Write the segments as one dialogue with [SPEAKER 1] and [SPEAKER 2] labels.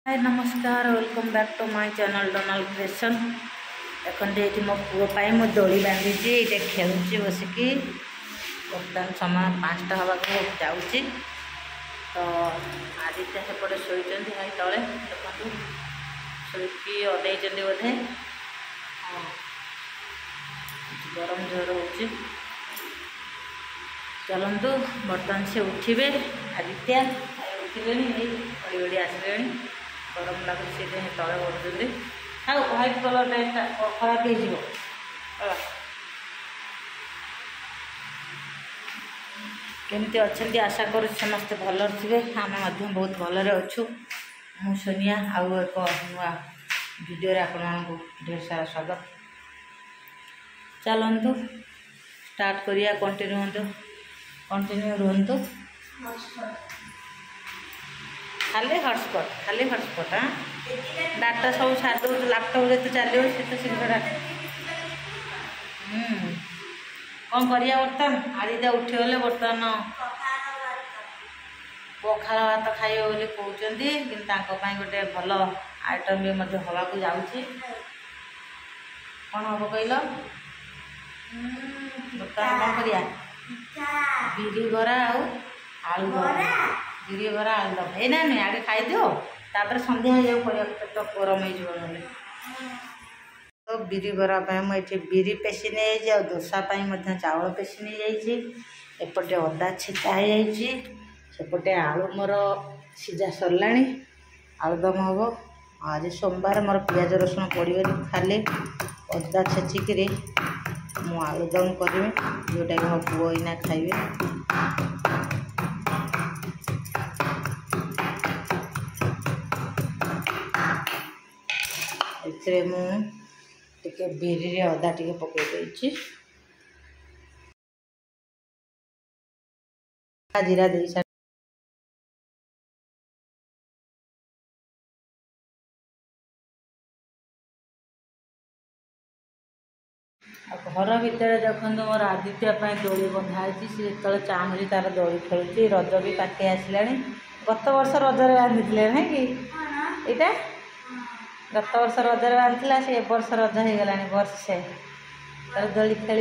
[SPEAKER 1] हाय नमस्कार welcome back to my channel Donald creation. देखते ये मो पुओं मो दोली बांधी ये खेलुची बसिकी बर्तमान समय 5टा हवा जाऊँगी। तो आदित्य सेपटे शोचते भाई तले देखो शोकी अदे बोधे। हाँ गरम जोर हो चलतु बर्तमान से उठे आदित्य उठिले बड़ी बड़ी आसले गरम लगुच तले पड़ते हाँ व्हाइट कलर ड्रेसटा खराब हो केमती अच्छा आशा कर समस्ते भल थे आम बहुत भलरे अच्छु मु सोनिया आउ एक नुआ वीडियो आपको ढेर सारा स्वागत। चलतु स्टार्ट करिया कंटिन्यू रुहतु। खाली हॉटस्पॉट हाँ डाटा सब छाड़ दो लैपटॉप जो चलो सी तो शीघ्र डाटा कौन करिया बर्तमान आदित्य उठीगले बर्तमान पखाल भात खाइबे बोली कहते कि गोटे भल आइटम भी हवा को जाऊँगी। कौन हम कहल बर्तमान कौन करिया बिरी बरा आलू बिरी बरा आलूदम ये ना आगे खाईदिव तापर संध्या हो पेट गरम हो तो बिरी बरा मुझे बिरी पेशी नहीं दोसा चावल पेशी नहीं जाइए एपटे अदा छेचा हो सेपटे आलू मोर सीझा सरला आलूदम हम आज सोमवार मोर पियाज रसुण पड़े खाली अदा छेचिकी मु आलूदम करी जोटा कि मो पुओ इना खाइबे। एथिरे मुझे बिरी अदा टे पकई जीरा दे सारी घर भितर देखो मोर आदित्य दोली बंधा सी जो चाहूँगी तार दोली खेलुची रज भी पाखे आसला गत वर्ष रजरे बांधि ना कि यहाँ गत वर्ष रजरे बांधला से वर्ष रज हो गला वर्ष से तार दोली खेल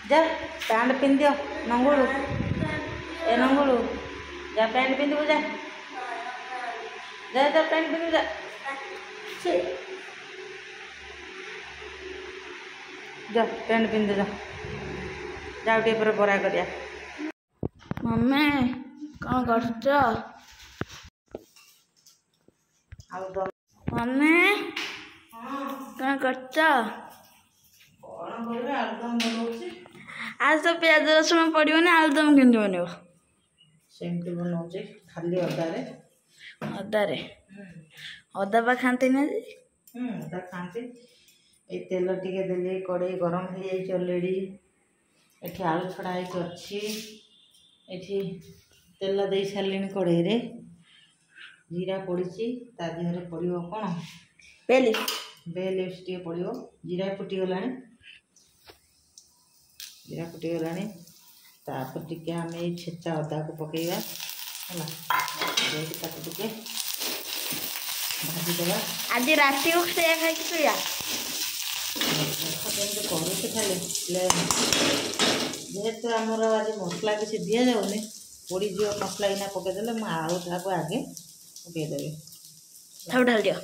[SPEAKER 1] जा पैंट पिंधि नंगुड़ू ए नंगुड़ू जा पैंट पिंधु जा जा जा पैंट पिंधु जा जा पैंट पिंधु जा जाओ टे पर बरा करिया। मम्मी कौन कर मम्मी कौन कर आज तो प्याज रसुण पड़ो ना आलूदम केमती बनव सेमती बनाऊे खाली अदारे अदारे अदा बा खाते ना अदा खाते ये तेल टिके देले कड़े गरम हो जाए अलरेडी ये आलू छड़ा अच्छी ये तेल दे सारे कड़े रे जीरा पड़ी ता देहरे पड़ो कौन बे लिप्स टे पड़ो जीरा फुटीगला जीरा फुटीगला तापर टिके आम छेचा अदा को पकेवा है टे भाजीदेवा आज रात को खाई शुआ करुचे खाली जेहेतु आमर आज मसला किसी दि जाऊनि पड़ी जो मसला इना पकईदे मुझे आलू को आगे पकईदेवी सब ढाल दियो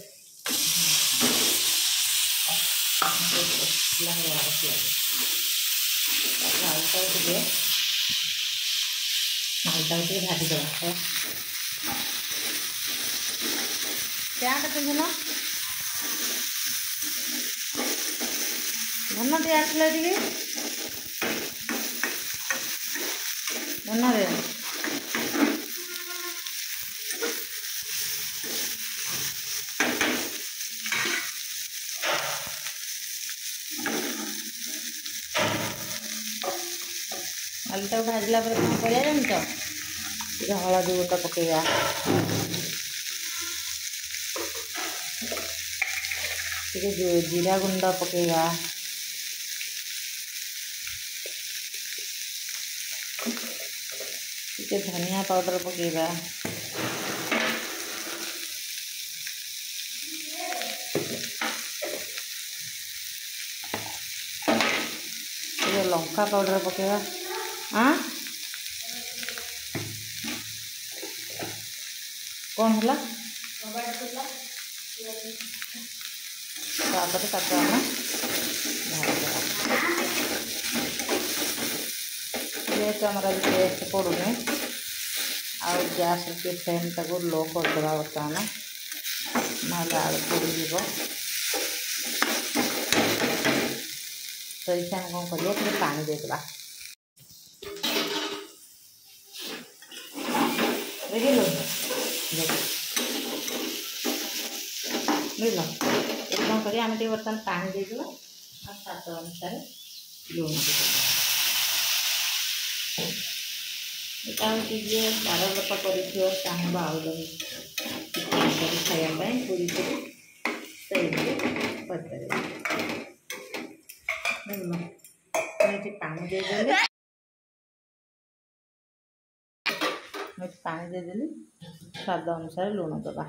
[SPEAKER 1] आलूटा टे भाजीदेवा पैंट पिंधुन धन टे आसला टे धन रे आलूटा भाजला कौन कर जानच हलदी गुंड पकेगा जीरा गुंड पकेगा धनिया पाउडर पकेगा ये लंका पाउडर पकेगा। हाँ कौन है जेहेतु आमर आज टेस्ट पड़ूनी आउ गैस के फ्लेम टाक लो करदे बर्तमान ना आलू पोड़ी तो ये कौन कर पानी देदेबा बुझल बुझल ये कौन कर बर्तमान पानी देदेबा और स्वाद अनुसार लुण देदेबा ये बार लोक कर चाहब आलुदम खायापी पूरी कर पानी देदेली पानी देदेली स्वाद अनुसार लुण दबा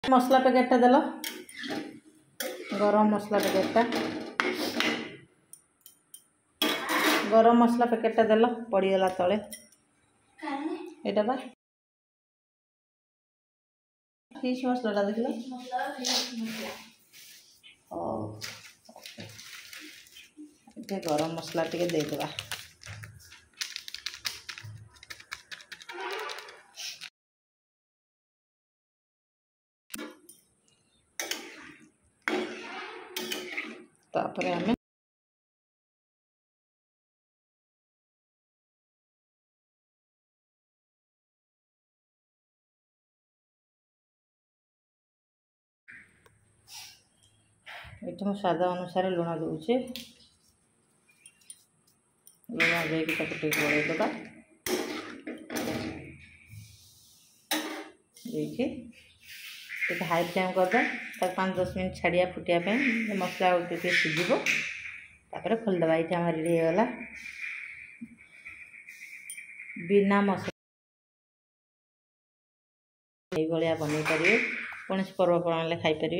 [SPEAKER 1] मसला पैकेटा देल गरम मसला पैकेटा गरम मसला पैकेटा देल पड़गला तले एटा बा फिश मसला देखल ये गरम मसला टे देदेबा तापर आम ये स्वाद अनुसार लुण दूचे लुण देकी गोल दबा देखिए हाई फ्लेम करदे 5-10 मिनट छाड़िया फुटियापी मसला टे सीझब तापर खोलदबा ये आम रेडी होगा बिना मसला ये बन पारे कौन पर्वपर्ण खाईपर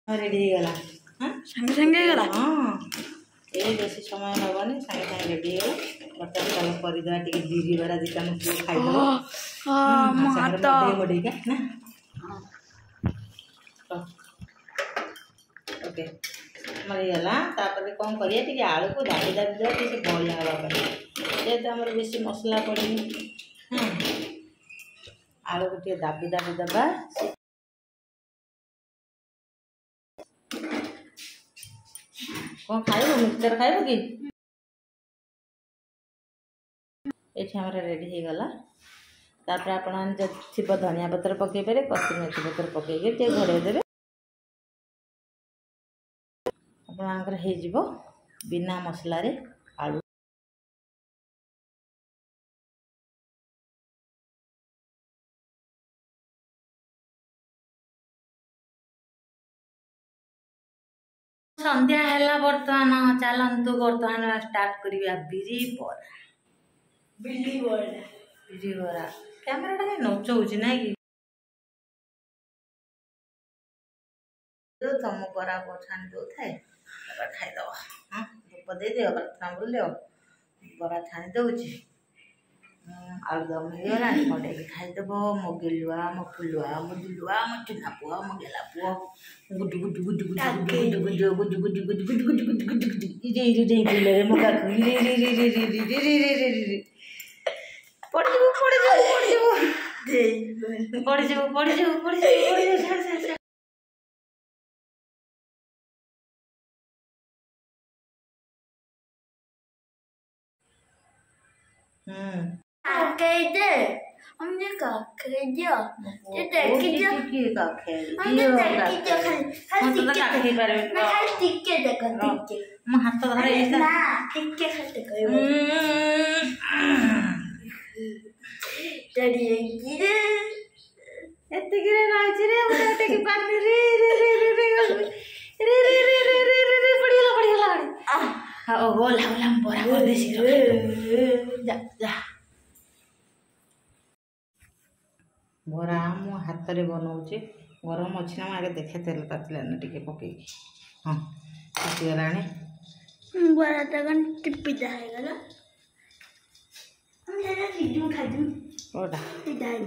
[SPEAKER 1] रेडी होगा संगे संगे गला हाँ ये बेसी समय नबनी संगे संगे रेडी हो बर्तमान चल करदे टे बिरी बरा दिटा खाई मोड़ेगा ना ओके मरीगला तापर कौन करिए आलू को दाबी दाबी देवा कि बड़िया हाँवाई जेहेतु आम बेसी मसला पड़ेनि हाँ आलू को दाबी दाबी देवा कौन खाइब मिक्सचर खाइब कि ये रेडी हो गला तापर आपण थी धनिया पत्र पकई पारे कस्तूरी मेथी पत्र पकईकि टे घोड़े देवे आपंकर हो बिना मसला रे आलू संध्या है बर्तमान चलतु बर्तमान स्टार्ट करिया बिरी बरा बिल्ली बरा कैमेरा नचौच ना कि तुम बरा छाणी दौ थे खाईदब हाँ धूप दे दियो प्रार्थना बोल बरा छाणी दौची आलुदम होगा खड़े खाईदब मो गेलुआ मो फुलुआ मो दुलुआ मो चुना पुआ मो गेला पुआ गुडु गुडु गुडु गुडु गुडु गुडु गुडु गुडु गुडु गुडु गुडु गुडु गुडु इजे इजे इजे इजे रे मो काकू रे रे रे रे रे रे रे रे रे रे पड़ जाओ छाड़
[SPEAKER 2] Kaydı. Amca kaydı. Dede kaydı.
[SPEAKER 1] की काखे
[SPEAKER 2] Amca kaydı.
[SPEAKER 1] हम तो काखे पर
[SPEAKER 2] मैं खाली टिक्के देखो टिक्के
[SPEAKER 1] मैं हाथ तो धरे ऐसा
[SPEAKER 2] ना टिक्के खाते कयो डैडी गिरे
[SPEAKER 1] एते गिरे राज रे उठा के पानी रे रे रे रे जा जा बरा मो हाथ में बनाऊे गरम अच्छी ना आगे देखे तेल तातिला टे पकई हाँ तातीगला
[SPEAKER 2] बड़ा तक टिपिदा है
[SPEAKER 1] ओटा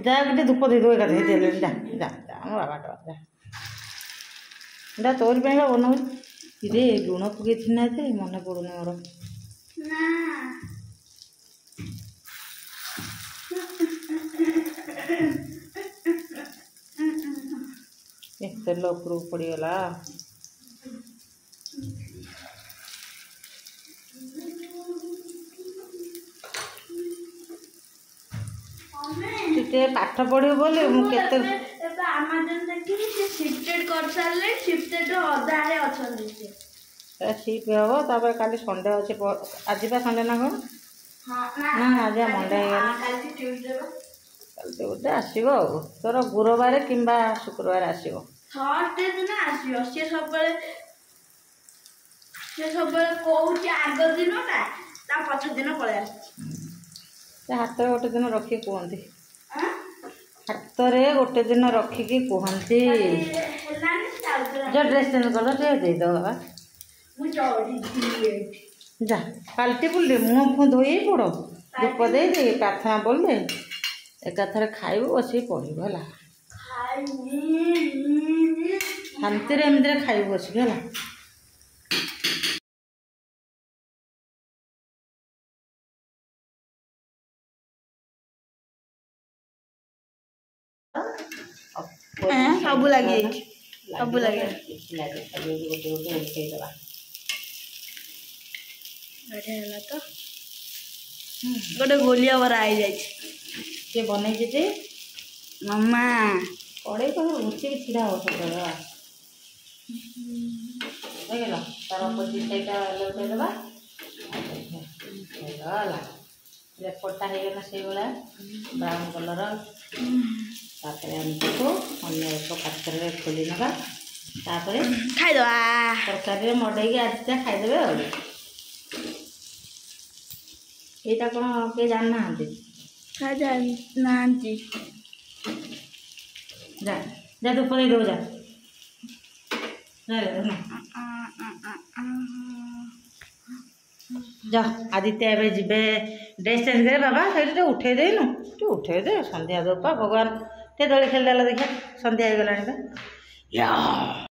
[SPEAKER 1] जा गए धूप दे दो एकाथे तेल जा जा जा मो बाबा जा जा तोर पे बनाऊ रे लुण पकई थी ना मन पड़ूनी मोर तेल उपरू पड़गला पाठ पढ़ू बोले मुझे
[SPEAKER 2] अमेजन देखी से शिफ्टेड कर सारे शिफ्टेड अधारे अच्छा
[SPEAKER 1] शिफ्ट हम तापर काली संडे अच्छे आज बा संडे ना कौन ना आज मंडे ट्यूसडे आसो तोर गुरुवार कि शुक्रवार आसो
[SPEAKER 2] थर्सडे दिन आसो सी सब कौच आग दिन पछ दिन पलि आस
[SPEAKER 1] हाथ गोटे दिन रखी कहते हाथ में गोटे दिन रखिकी कहते जो ड्रेस चेंज कर देद बाबा जा पाल्टी पुल्टी मुँह फुँ धोई पड़ धूप दे दे प्रार्थना बोल दे एकाथर खाइबू बस पढ़ू है शांति एमती खाइबू बस है
[SPEAKER 2] सब लगे सब लगे तो गोटे गोलिया बरा आई जाए
[SPEAKER 1] बन
[SPEAKER 2] मम्मा
[SPEAKER 1] कड़े तो रुचि छिड़ा हो सकता तार अपोजिट साइड लौटेदबा रेपटा होगला से ब्राउन कलर अन्य एक पात्र खोली ना
[SPEAKER 2] खाईदबा
[SPEAKER 1] तरकारी मडे आज खाईदे यहाँ कौन किए जाना जा जा धूप दे दो जा जा आदित्य ए जीवे ड्रेस चेंज करे बाबा से उठे देनु उठे दे संध्या दोपा भगवान टे दोली खेल देखा संध्या हो गला